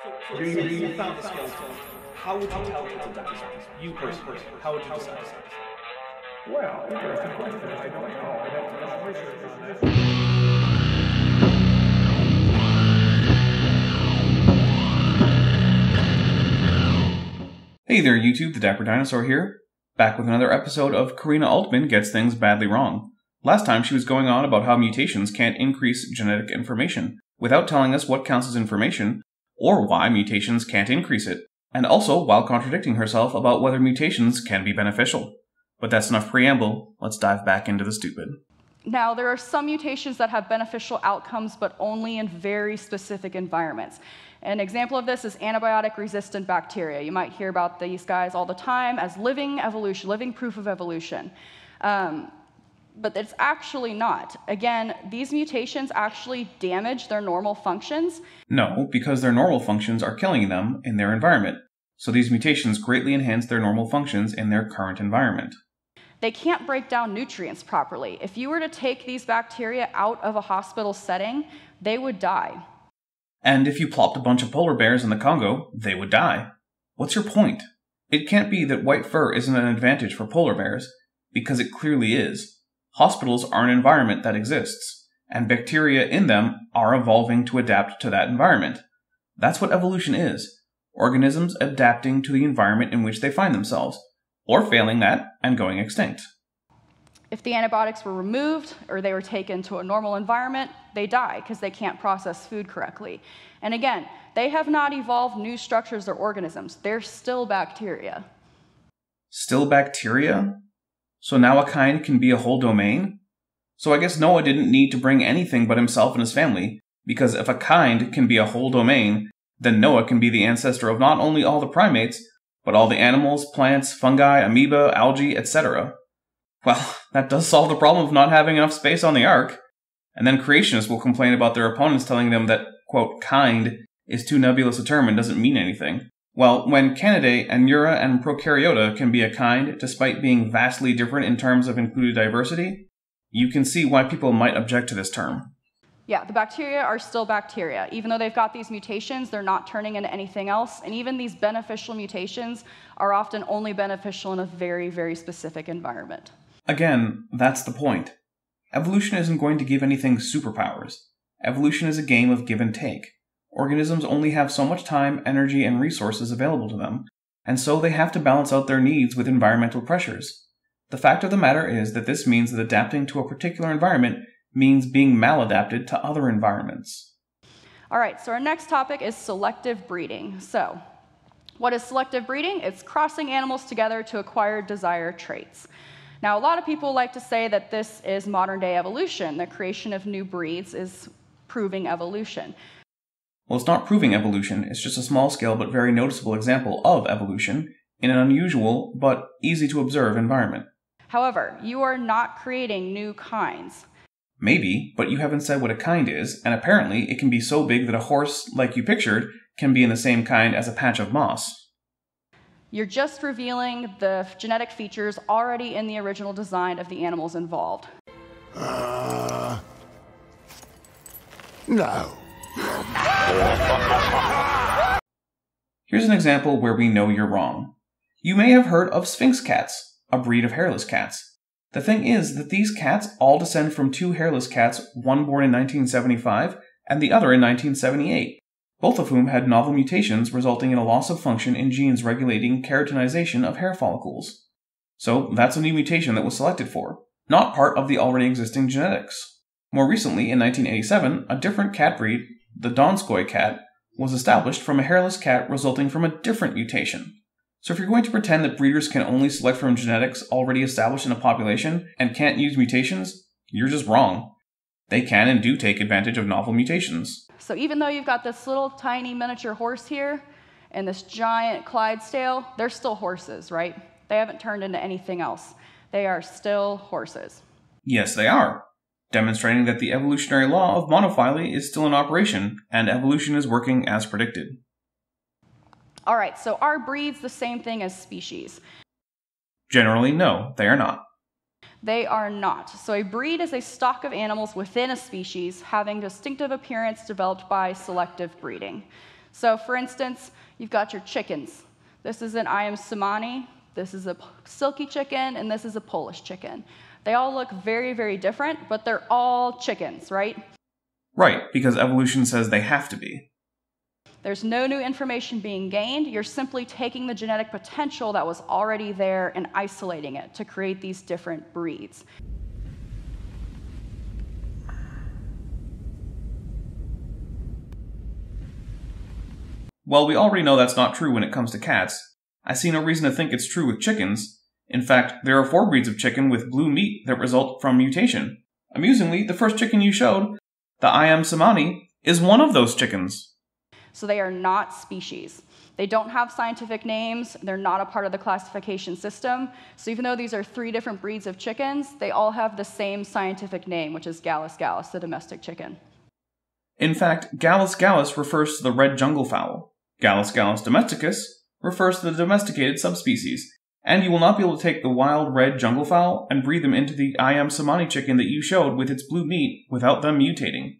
You found the skeleton. How would you tell it's a dinosaur? You personally, how would you decide? Well, interesting question. I don't know. I'd have to do some research on that. Hey there YouTube, the Dapper Dinosaur here, back with another episode of Karina Altman Gets Things Badly Wrong. Last time she was going on about how mutations can't increase genetic information, without telling us what counts as information, or why mutations can't increase it, and also while contradicting herself about whether mutations can be beneficial. But that's enough preamble, let's dive back into the stupid. Now, there are some mutations that have beneficial outcomes, but only in very specific environments. An example of this is antibiotic-resistant bacteria. You might hear about these guys all the time as living evolution, living proof of evolution. But it's actually not. Again, these mutations actually damage their normal functions. No, because their normal functions are killing them in their environment. So these mutations greatly enhance their normal functions in their current environment. They can't break down nutrients properly. If you were to take these bacteria out of a hospital setting, they would die. And if you plopped a bunch of polar bears in the Congo, they would die. What's your point? It can't be that white fur isn't an advantage for polar bears, because it clearly is. Hospitals are an environment that exists, and bacteria in them are evolving to adapt to that environment. That's what evolution is. Organisms adapting to the environment in which they find themselves, or failing that and going extinct. If the antibiotics were removed or they were taken to a normal environment, they die because they can't process food correctly. And again, they have not evolved new structures or organisms. They're still bacteria. Still bacteria? So now a kind can be a whole domain? So I guess Noah didn't need to bring anything but himself and his family, because if a kind can be a whole domain, then Noah can be the ancestor of not only all the primates, but all the animals, plants, fungi, amoeba, algae, etc. Well, that does solve the problem of not having enough space on the ark. And then creationists will complain about their opponents telling them that, quote, kind is too nebulous a term and doesn't mean anything. Well, when Canidae and Mura and Prokaryota can be a kind despite being vastly different in terms of included diversity, you can see why people might object to this term. Yeah, the bacteria are still bacteria. Even though they've got these mutations, they're not turning into anything else. And even these beneficial mutations are often only beneficial in a very, very specific environment. Again, that's the point. Evolution isn't going to give anything superpowers. Evolution is a game of give and take. Organisms only have so much time, energy, and resources available to them, and so they have to balance out their needs with environmental pressures. The fact of the matter is that this means that adapting to a particular environment means being maladapted to other environments. All right, so our next topic is selective breeding. So, what is selective breeding? It's crossing animals together to acquire desired traits. Now, a lot of people like to say that this is modern-day evolution. The creation of new breeds is proving evolution. Well, it's not proving evolution, it's just a small-scale but very noticeable example of evolution in an unusual but easy-to-observe environment. However, you are not creating new kinds. Maybe, but you haven't said what a kind is, and apparently it can be so big that a horse, like you pictured, can be in the same kind as a patch of moss. You're just revealing the genetic features already in the original design of the animals involved. No. Here's an example where we know you're wrong. You may have heard of Sphinx cats, a breed of hairless cats. The thing is that these cats all descend from two hairless cats, one born in 1975 and the other in 1978, both of whom had novel mutations resulting in a loss of function in genes regulating keratinization of hair follicles. So that's a new mutation that was selected for, not part of the already existing genetics. More recently, in 1987, a different cat breed, the Donskoy cat, was established from a hairless cat resulting from a different mutation. So if you're going to pretend that breeders can only select from genetics already established in a population and can't use mutations, you're just wrong. They can and do take advantage of novel mutations. So even though you've got this little tiny miniature horse here and this giant Clydesdale, they're still horses, right? They haven't turned into anything else. They are still horses. Yes, they are, demonstrating that the evolutionary law of monophily is still in operation and evolution is working as predicted. All right, so are breeds the same thing as species? Generally, no, they are not. They are not. So a breed is a stock of animals within a species having distinctive appearance developed by selective breeding. So for instance, you've got your chickens. This is an Iam Simani, this is a silky chicken, and this is a Polish chicken. They all look very, very different, but they're all chickens, right? Right, because evolution says they have to be. There's no new information being gained. You're simply taking the genetic potential that was already there and isolating it to create these different breeds. Well, we already know that's not true when it comes to cats. I see no reason to think it's true with chickens. In fact, there are 4 breeds of chicken with blue meat that result from mutation. Amusingly, the first chicken you showed, the Iam Simani, is one of those chickens. So they are not species. They don't have scientific names. They're not a part of the classification system. So even though these are 3 different breeds of chickens, they all have the same scientific name, which is Gallus gallus, the domestic chicken. In fact, Gallus gallus refers to the red jungle fowl. Gallus gallus domesticus refers to the domesticated subspecies. And you will not be able to take the wild red jungle fowl and breed them into the Iam Simani chicken that you showed with its blue meat without them mutating.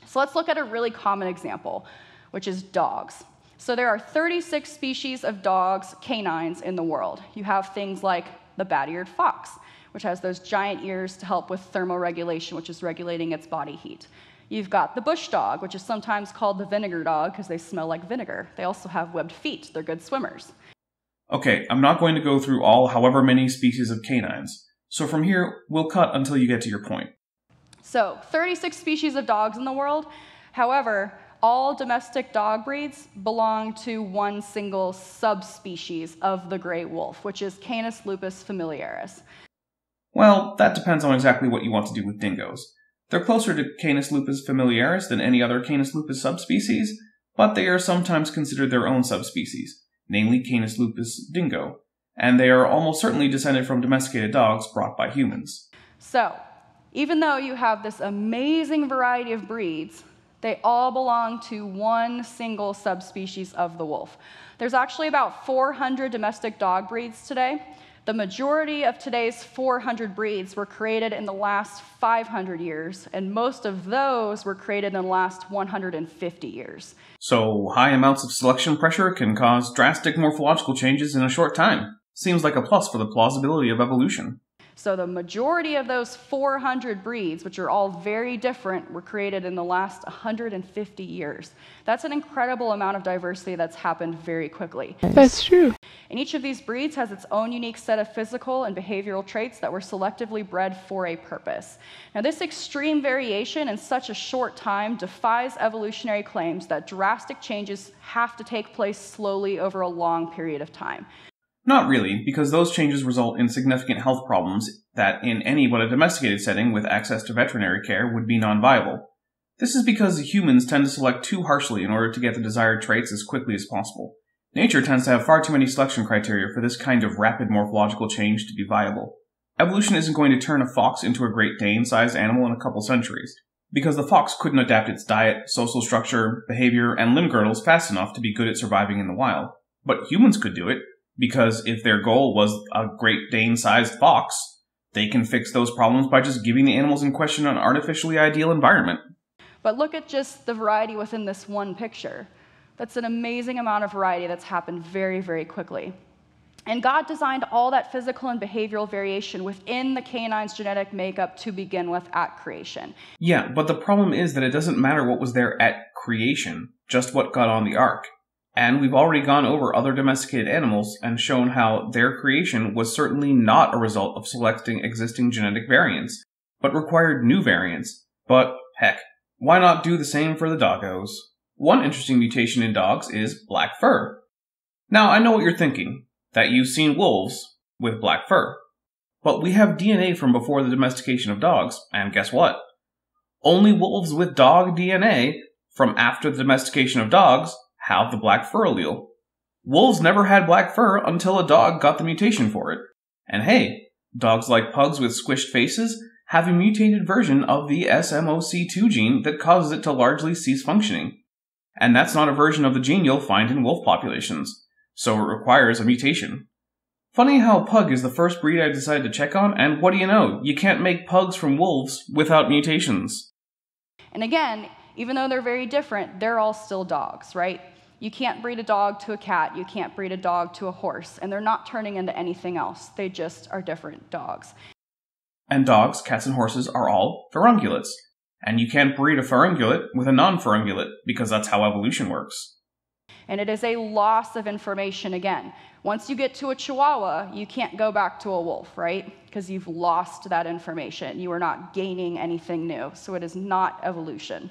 So let's look at a really common example, which is dogs. So there are 36 species of dogs, canines, in the world. You have things like the bat-eared fox, which has those giant ears to help with thermoregulation, which is regulating its body heat. You've got the bush dog, which is sometimes called the vinegar dog because they smell like vinegar. They also have webbed feet. They're good swimmers. Okay, I'm not going to go through all however many species of canines. So from here, we'll cut until you get to your point. So 36 species of dogs in the world. However, all domestic dog breeds belong to one single subspecies of the gray wolf, which is Canis lupus familiaris. Well, that depends on exactly what you want to do with dingoes. They're closer to Canis lupus familiaris than any other Canis lupus subspecies, but they are sometimes considered their own subspecies, namely Canis lupus dingo, and they are almost certainly descended from domesticated dogs brought by humans. So, even though you have this amazing variety of breeds, they all belong to one single subspecies of the wolf. There's actually about 400 domestic dog breeds today. The majority of today's 400 breeds were created in the last 500 years, and most of those were created in the last 150 years. So high amounts of selection pressure can cause drastic morphological changes in a short time. Seems like a plus for the plausibility of evolution. So the majority of those 400 breeds, which are all very different, were created in the last 150 years. That's an incredible amount of diversity that's happened very quickly. That's true. And each of these breeds has its own unique set of physical and behavioral traits that were selectively bred for a purpose. Now, this extreme variation in such a short time defies evolutionary claims that drastic changes have to take place slowly over a long period of time. Not really, because those changes result in significant health problems that in any but a domesticated setting with access to veterinary care would be non-viable. This is because humans tend to select too harshly in order to get the desired traits as quickly as possible. Nature tends to have far too many selection criteria for this kind of rapid morphological change to be viable. Evolution isn't going to turn a fox into a Great Dane-sized animal in a couple centuries, because the fox couldn't adapt its diet, social structure, behavior, and limb girdles fast enough to be good at surviving in the wild. But humans could do it, because if their goal was a Great Dane-sized fox, they can fix those problems by just giving the animals in question an artificially ideal environment. But look at just the variety within this one picture. That's an amazing amount of variety that's happened very, very quickly. And God designed all that physical and behavioral variation within the canine's genetic makeup to begin with at creation. Yeah, but the problem is that it doesn't matter what was there at creation, just what got on the ark. And we've already gone over other domesticated animals and shown how their creation was certainly not a result of selecting existing genetic variants, but required new variants. But heck, why not do the same for the doggos? One interesting mutation in dogs is black fur. Now, I know what you're thinking, that you've seen wolves with black fur. But we have DNA from before the domestication of dogs, and guess what? Only wolves with dog DNA from after the domestication of dogs have the black fur allele. Wolves never had black fur until a dog got the mutation for it. And hey, dogs like pugs with squished faces have a mutated version of the SMOC2 gene that causes it to largely cease functioning. And that's not a version of the gene you'll find in wolf populations, so it requires a mutation. Funny how pug is the first breed I decided to check on, and what do you know, you can't make pugs from wolves without mutations. And again, Even though they're very different, they're all still dogs, right? You can't breed a dog to a cat, you can't breed a dog to a horse, and they're not turning into anything else. They just are different dogs. And dogs, cats, and horses are all pharungulates. And you can't breed a pharungulate with a non-pharungulate, because that's how evolution works. And it is a loss of information again. Once you get to a Chihuahua, you can't go back to a wolf, right? Because you've lost that information. You are not gaining anything new, so it is not evolution.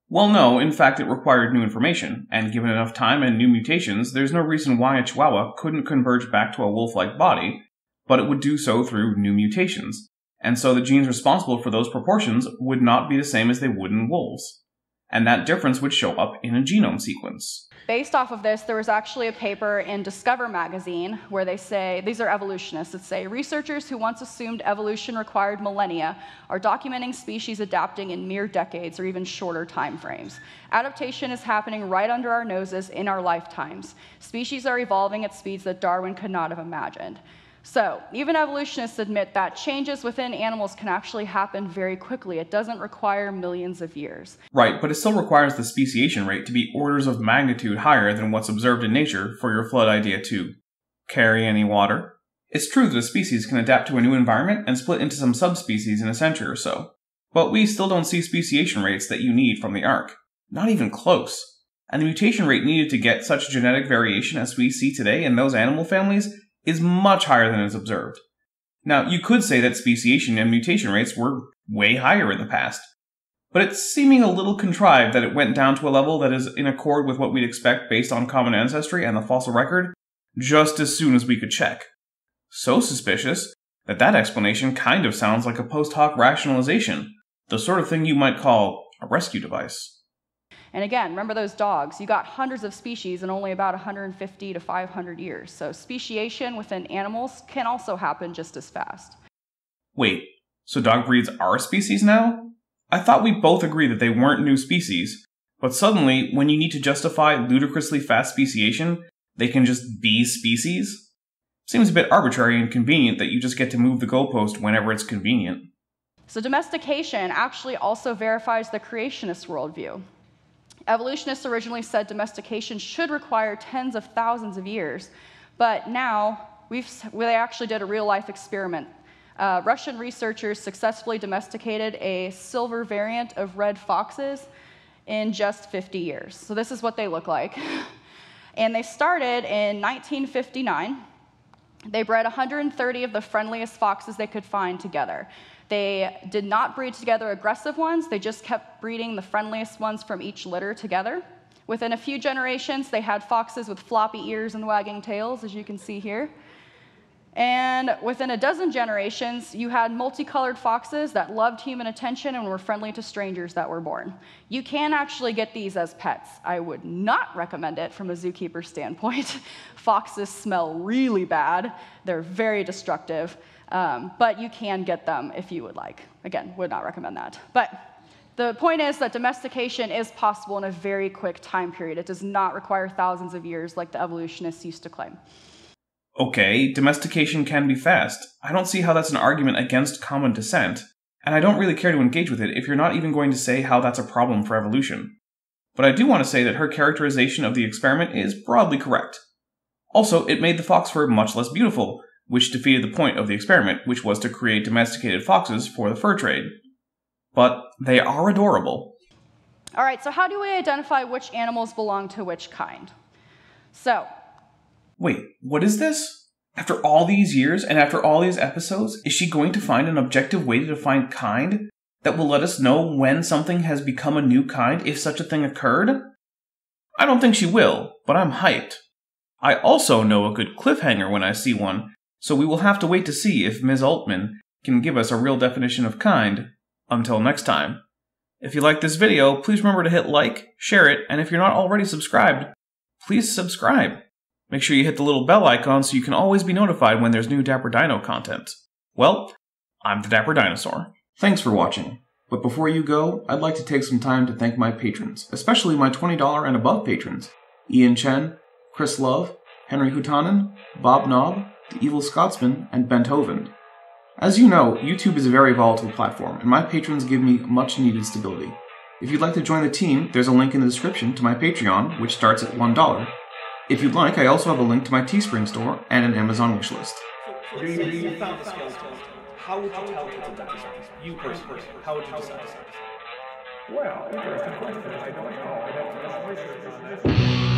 Well, no, in fact it required new information, and given enough time and new mutations, there's no reason why a Chihuahua couldn't converge back to a wolf-like body, but it would do so through new mutations. And so the genes responsible for those proportions would not be the same as they would in wolves. And that difference would show up in a genome sequence. Based off of this, there was actually a paper in Discover magazine where they say, these are evolutionists that say, researchers who once assumed evolution required millennia are documenting species adapting in mere decades or even shorter time frames. Adaptation is happening right under our noses in our lifetimes. Species are evolving at speeds that Darwin could not have imagined. So, even evolutionists admit that changes within animals can actually happen very quickly. It doesn't require millions of years. Right, but it still requires the speciation rate to be orders of magnitude higher than what's observed in nature for your flood idea to carry any water. It's true that a species can adapt to a new environment and split into some subspecies in a century or so, but we still don't see speciation rates that you need from the ark. Not even close. And the mutation rate needed to get such genetic variation as we see today in those animal families is much higher than is observed. Now, you could say that speciation and mutation rates were way higher in the past, but it's seeming a little contrived that it went down to a level that is in accord with what we'd expect based on common ancestry and the fossil record just as soon as we could check. So suspicious that that explanation kind of sounds like a post hoc rationalization, the sort of thing you might call a rescue device. And again, remember those dogs. You got hundreds of species in only about 150 to 500 years. So speciation within animals can also happen just as fast. Wait, so dog breeds are a species now? I thought we both agreed that they weren't new species, but suddenly, when you need to justify ludicrously fast speciation, they can just be species? Seems a bit arbitrary and convenient that you just get to move the goalpost whenever it's convenient. So domestication actually also verifies the creationist worldview. Evolutionists originally said domestication should require tens of thousands of years, but now they actually did a real-life experiment. Russian researchers successfully domesticated a silver variant of red foxes in just 50 years. So this is what they look like. And they started in 1959. They bred 130 of the friendliest foxes they could find together. They did not breed together aggressive ones, they just kept breeding the friendliest ones from each litter together. Within a few generations, they had foxes with floppy ears and wagging tails, as you can see here. And within a dozen generations, you had multicolored foxes that loved human attention and were friendly to strangers that were born. You can actually get these as pets. I would not recommend it from a zookeeper standpoint. Foxes smell really bad. They're very destructive. But you can get them if you would like. Again, would not recommend that. But the point is that domestication is possible in a very quick time period. It does not require thousands of years like the evolutionists used to claim. Okay, domestication can be fast. I don't see how that's an argument against common descent, and I don't really care to engage with it if you're not even going to say how that's a problem for evolution. But I do want to say that her characterization of the experiment is broadly correct. Also, it made the fox fur much less beautiful, which defeated the point of the experiment, which was to create domesticated foxes for the fur trade. But they are adorable. All right, so how do we identify which animals belong to which kind? So, wait, what is this? After all these years and after all these episodes, is she going to find an objective way to define kind that will let us know when something has become a new kind if such a thing occurred? I don't think she will, but I'm hyped. I also know a good cliffhanger when I see one, so we will have to wait to see if Ms. Altman can give us a real definition of kind. Until next time. If you like this video, please remember to hit like, share it, and if you're not already subscribed, please subscribe. Make sure you hit the little bell icon so you can always be notified when there's new Dapper Dino content. Well, I'm the Dapper Dinosaur. Thanks for watching. But before you go, I'd like to take some time to thank my patrons, especially my $20 and above patrons. Ian Chen, Chris Love, Henry Hutanen, Bob Knob, The Evil Scotsman, and Bent Hovind. As you know, YouTube is a very volatile platform, and my patrons give me much needed stability. If you'd like to join the team, there's a link in the description to my Patreon, which starts at $1. If you'd like, I also have a link to my Teespring store and an Amazon wishlist. You found the skeleton. How would you tell people that this happens? You personally, how would you decide? Well, interesting question. I don't know. I'd have to do some research on that.